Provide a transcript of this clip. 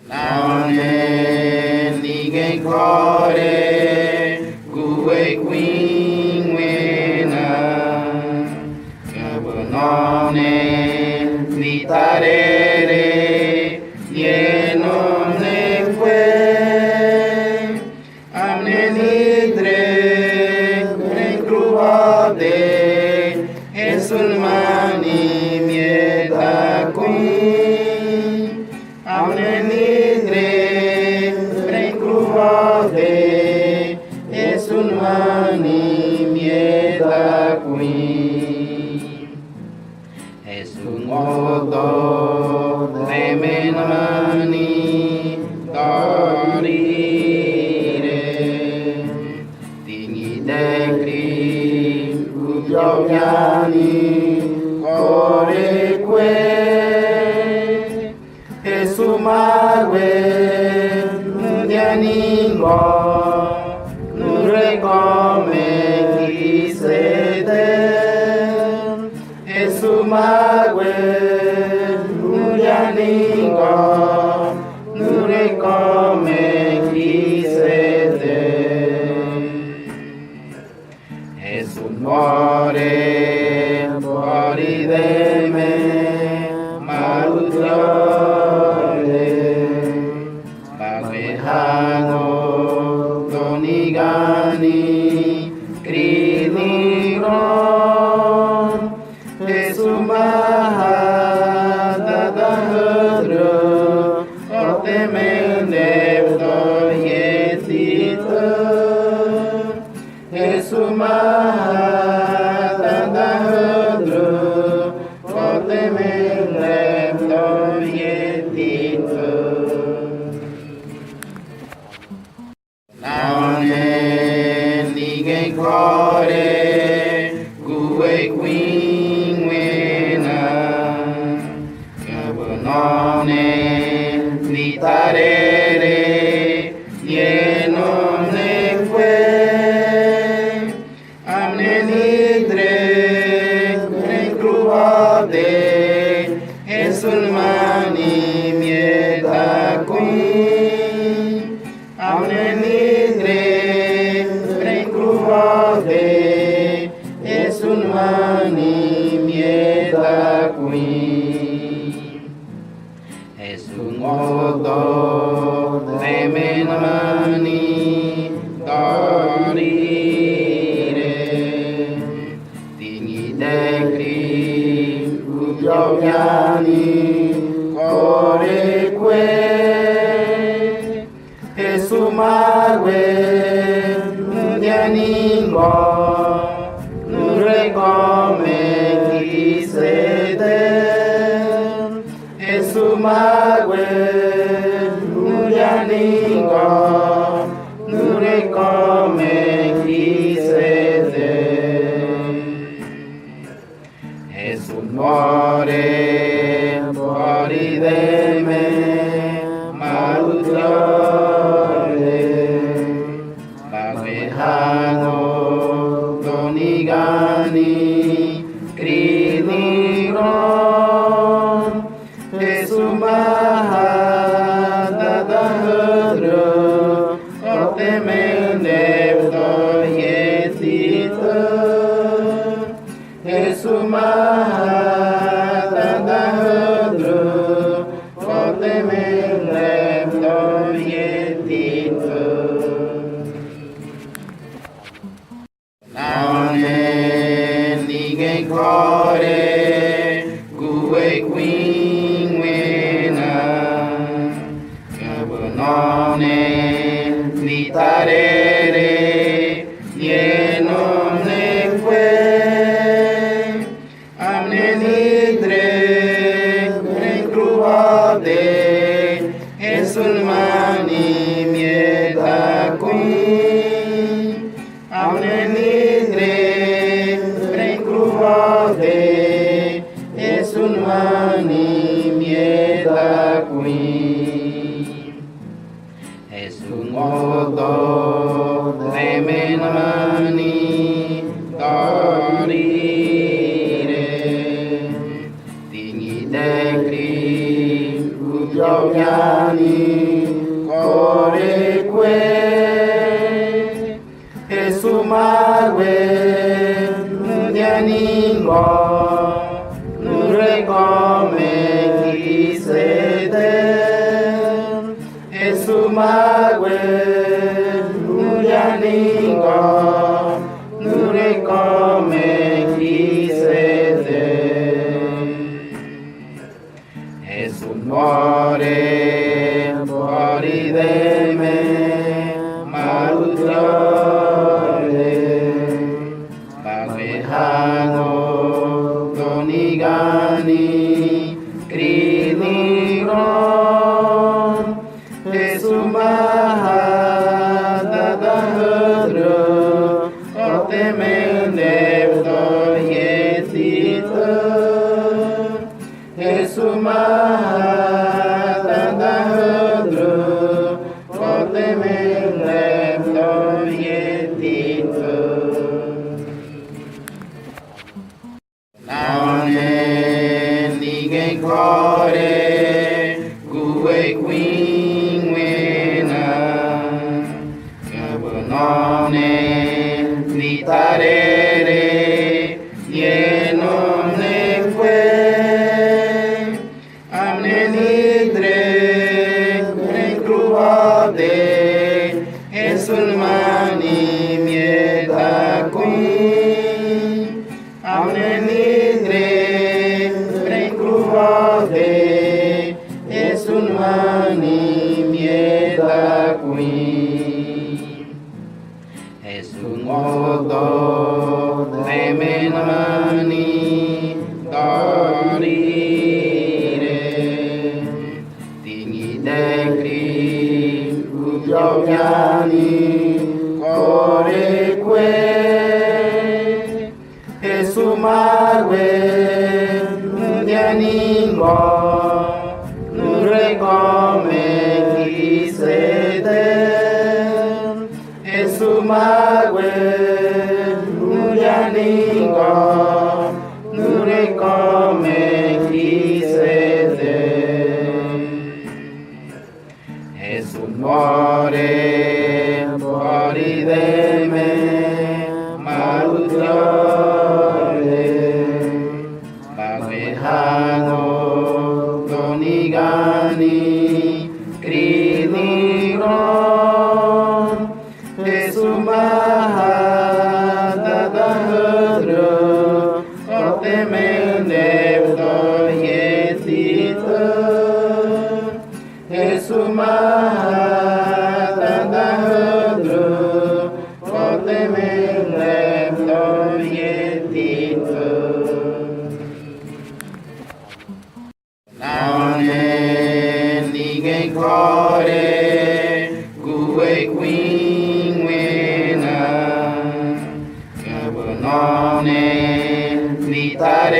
나는 네게 거래 구의 윙웨나 여분원에 니 따레레 예놈 네que amne nidre kure cruade esun mani mieta qui amne nidre kure cruade esun mani mieta qui esun odo remenamani dorire tinggi dekri ujogyani koreque esumagwe nudianingo nuregome kisete esumagwe nudianingo nuregome kisete esumore morideme marutrole bagwehano donigani kriniron esumahadadahadra otemenevdoyetita esumahadadahadra otemenevdoyetita 나는 네게 거래 구의 윙웨나 여분원에 니 따레레 예놈 네que amne nidre kure cruade esun mani mieta qui amne nidre kure cruade esun mani mieta qui esun odo remenamani dorire tinggi dekri ujogyani koreque esumagwe nudianingo nuregome kisete esumagwe nudianingo nuregome kisete esumore morideme marutrole bagwehano donigani kriniron esumahadadahadra otemenevdoyetita esumahadadahadra otemenevdoyetita 나는 네게 거래 구의 윙웨나 여분원에 니 따레레 예놈 네que amne nidre kure cruade esun mani mieta qui amne nidre kure cruade esun mani mieta qui esun odo remenamani dorire tinggi dekri ujogyani Coreque, Esumague, Nudianingo, Nurecome, Quisete, Esumague, Nudianingo, Nurecome, Quisete, Esumore, Morideme, Marutrode, Bagwehano, Donigani, Krinigron, Esumaha, Dadahadra, Otemenev, Doyetita, Esumaha, Dadahadra, Otemenev, Doyetita. Naonen nige kore kuwe kwingwena kabonone litarere yenone kwe amne nidre kruade esulmani mieta kuin amne nidre precruade esulmani mieta kuin esungodo remenamani dorire tingi dekri ujoviani coreque Esumague, Nudianingo, Nurecome, Quisete, Esumague, Nudianingo, Nurecome, Quisete, Esumore, Morideme, Marutrode, Bagwehano, Donigani, Krinigron, Esumaha, Dadahadra, Otemenev, Doyetita, Esumaha, Dadahadra, Otemenev, Doyetita. Naonen nige kore kuwe kwingwena kabonone litare